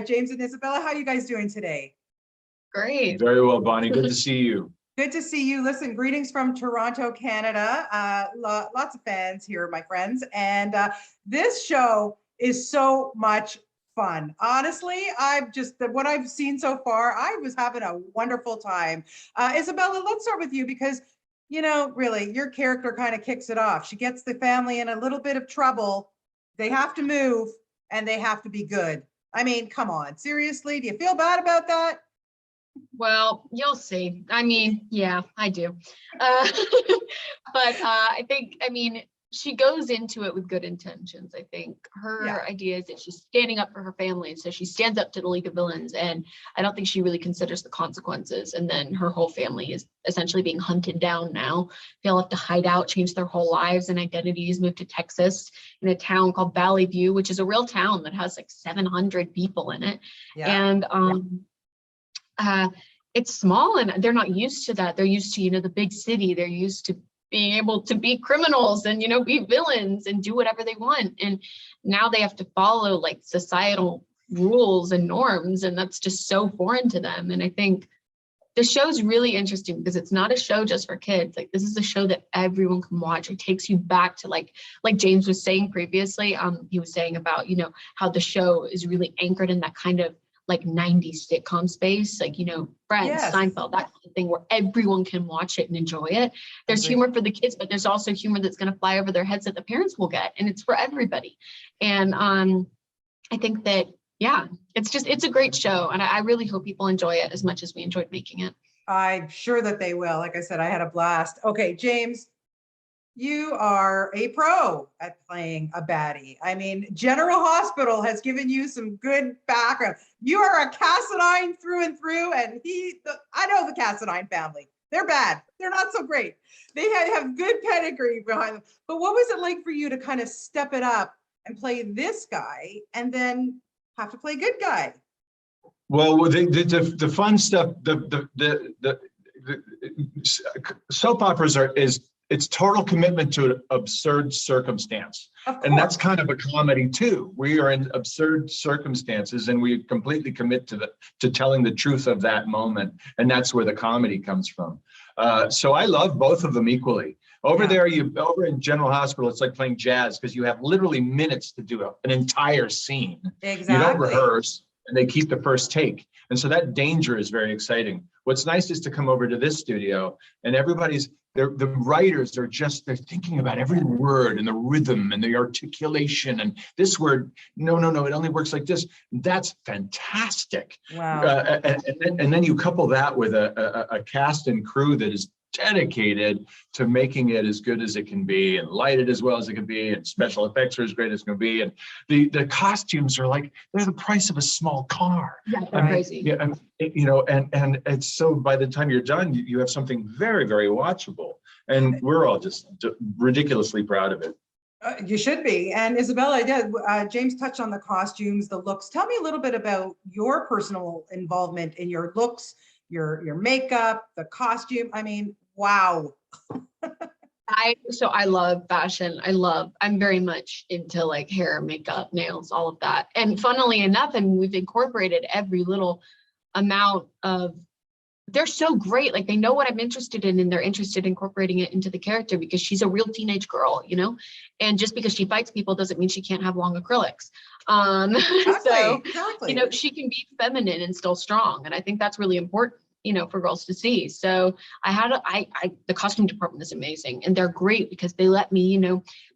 James and Isabella, how are you guys doing today? Great. Very well, Bonnie. Good to see you. Good to see you. Listen, greetings from Toronto, Canada. Lots of fans here, my friends. And this show is so much fun. Honestly, what I've seen so far, I was having a wonderful time. Isabella, let's start with you because, really, your character kind of kicks it off. She gets the family in a little bit of trouble. They have to move and they have to be good. I mean, come on, seriously, do you feel bad about that? Well, you'll see. I mean, yeah, I do. But I think, she goes into it with good intentions. I think her idea is that she's standing up for her family. And so she stands up to the League of Villains. And I don't think she really considers the consequences. And then her whole family is essentially being hunted down now. They'll have to hide out, change their whole lives and identities, move to Texas in a town called Valley View, which is a real town that has like 700 people in it. Yeah. And it's small and they're not used to that. They're used to, the big city. They're used to being able to be criminals and, be villains and do whatever they want. And now they have to follow like societal rules and norms. And that's just so foreign to them. And I think the show's really interesting because it's not a show just for kids. Like this is a show that everyone can watch. It takes you back to like James was saying previously. He was saying about, how the show is really anchored in that kind of like 90s sitcom space, like, Friends, yes. Seinfeld, that kind of thing where everyone can watch it and enjoy it. There's humor for the kids, but there's also humor that's going to fly over their heads that the parents will get. And it's for everybody. And I think that, it's a great show. And I really hope people enjoy it as much as we enjoyed making it. I'm sure that they will. Like I said, I had a blast. Okay, James, you are a pro at playing a baddie. I mean, General Hospital has given you some good background. You are a Cassadine through and through, and I know the Cassadine family. They're bad. They're not so great. They have good pedigree behind them. But what was it like for you to kind of step it up and play this guy and then have to play good guy? Well, the fun stuff, the soap operas it's total commitment to an absurd circumstance. And that's kind of a comedy too. We are in absurd circumstances and we completely commit to telling the truth of that moment. And that's where the comedy comes from. So I love both of them equally. Over in General Hospital, it's like playing jazz because you have literally minutes to do an entire scene. Exactly. You don't rehearse and they keep the first take. And so that danger is very exciting. What's nice is to come over to this studio and the writers are they're thinking about every word and the rhythm and the articulation and this word, no, it only works like this. That's fantastic. Wow. And then you couple that with a cast and crew that is dedicated to making it as good as it can be and lighted as well as it can be and special effects are as great as it can be. And the costumes are like, they're the price of a small car. Yeah, they're crazy. Yeah, and it's so by the time you're done, you have something very, very watchable. And we're all just ridiculously proud of it. You should be. And Isabella, James touched on the costumes, the looks. Tell me a little bit about your personal involvement in your looks, your makeup, the costume. I mean, wow. I love fashion. I'm very much into like hair, makeup, nails, all of that. And funnily enough, we've incorporated every little amount of, they're so great. Like they know what I'm interested in and they're interested in incorporating it into the character because she's a real teenage girl, and just because she fights people doesn't mean she can't have long acrylics. Exactly. She can be feminine and still strong. And I think that's really important, for girls to see. So the costume department is amazing and they're great because they let me,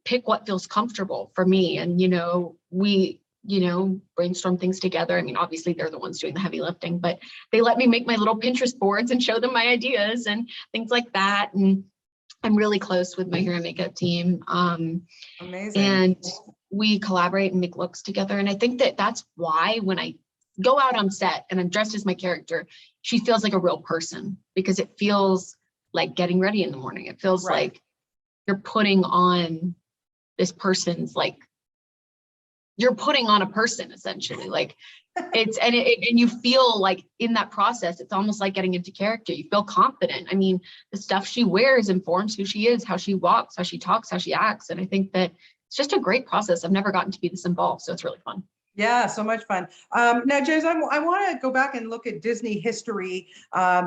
pick what feels comfortable for me. And, we brainstorm things together. I mean, obviously they're the ones doing the heavy lifting, but they let me make my little Pinterest boards and show them my ideas and things like that. And I'm really close with my hair and makeup team. Amazing. And we collaborate and make looks together. And I think that that's why when I go out on set and I'm dressed as my character, she feels like a real person because it feels like getting ready in the morning. It feels like you're putting on this person's you're putting on a person essentially. Like and you feel like in that process, it's almost like getting into character. You feel confident. I mean, the stuff she wears informs who she is, how she walks, how she talks, how she acts. And I think that it's just a great process. I've never gotten to be this involved, so it's really fun. Yeah, so much fun. Now, James, I want to go back and look at Disney history.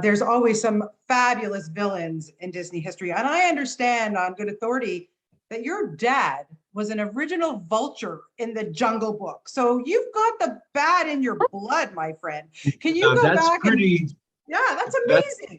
There's always some fabulous villains in Disney history. And I understand on good authority that your dad was an original vulture in the Jungle Book. So you've got the bad in your blood, my friend. Can you go That's back pretty. and yeah, that's amazing.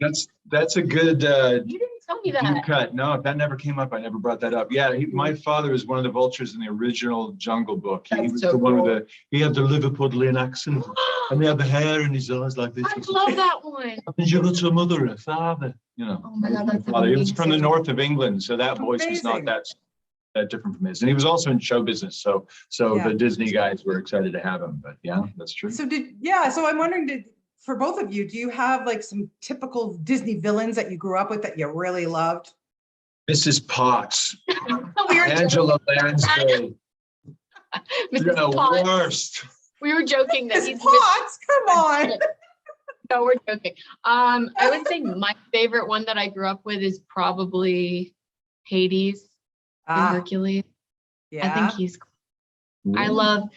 That's a good You didn't tell me deep that. cut. No, that never came up. I never brought that up. Yeah, my father was one of the vultures in the original Jungle Book. He That's was so the one cool. with he had the Liverpudlian accent, and he had the hair in his eyes like this. I love that one. Did you got a mother, a father? You know, Oh my God, that's father. He was from the amazing. north of England, so that voice was not Amazing. that different from his. And he was also in show business, so Yeah. the Disney guys were excited to have him. But yeah, that's true. So so I'm wondering, for both of you, do you have like some typical Disney villains that you grew up with that you really loved? Mrs. Potts, We were Angela Lansbury, Mrs. the Potts. worst. We were joking that Miss he's Potts, come on. No, we're joking. I would say my favorite one that I grew up with is probably Hades in Hercules. I think Yeah. he's I love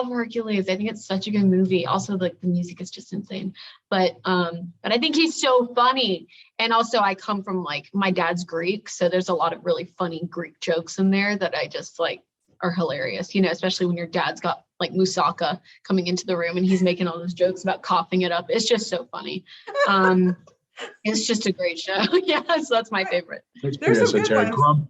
Hercules. I think it's such a good movie. Also, like the music is just insane. But I think he's so funny. And also I come from like my dad's Greek, so there's a lot of really funny Greek jokes in there that I just like are hilarious, you know, especially when your dad's got like moussaka coming into the room and he's making all those jokes about coughing it up. It's just so funny. It's just a great show. Yeah, so that's my favorite. There's some good ones.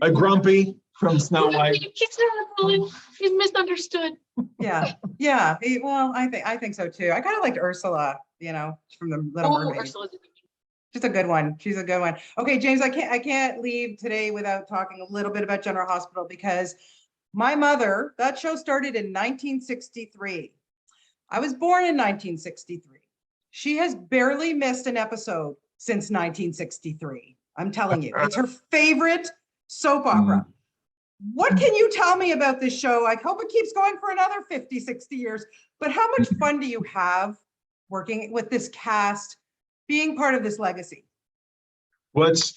A grumpy from Snow White. He's not a villain. He's misunderstood. Yeah, yeah. Well, I think so too. I kind of liked Ursula, you know, from the Little Mermaid. Ursula's a good Just a good one. She's a good one. Okay, James, I can't leave today without talking a little bit about General Hospital because my mother, that show started in 1963. I was born in 1963. She has barely missed an episode since 1963. I'm telling you, it's her favorite soap opera. What can you tell me about this show? I hope it keeps going for another 50, 60 years, but how much fun do you have working with this cast, being part of this legacy? What's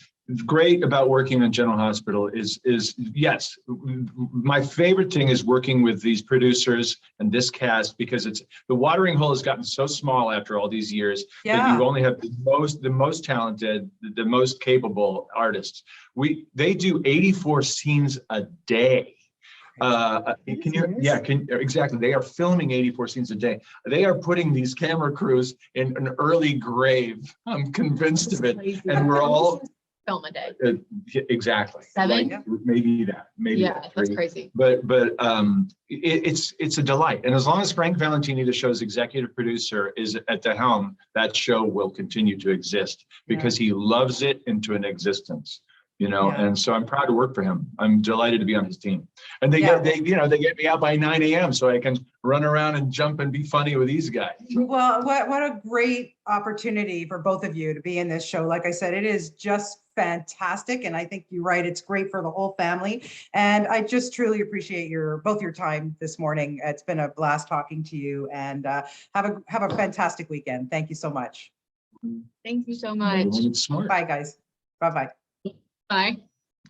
great about working on General Hospital is yes, my favorite thing is working with these producers and this cast because the watering hole has gotten so small after all these years that you only have the most talented, the most capable artists. They do 84 scenes a day. Exactly. They are filming 84 scenes a day. They are putting these camera crews in an early grave. I'm convinced of it. And we're all film a day. Exactly. 7? Like, maybe that's crazy. But it's a delight. And as long as Frank Valentini, the show's executive producer, is at the helm, that show will continue to exist because he loves it into an existence. You know, and so I'm proud to work for him. I'm delighted to be on his team. And they get me out by 9 a.m. so I can run around and jump and be funny with these guys. Well, what a great opportunity for both of you to be in this show. Like I said, it is just fantastic. And I think you're right. It's great for the whole family. And I just truly appreciate both your time this morning. It's been a blast talking to you, and have a fantastic weekend. Thank you so much. Thank you so much. Smart. Bye, guys. Bye-bye. Bye.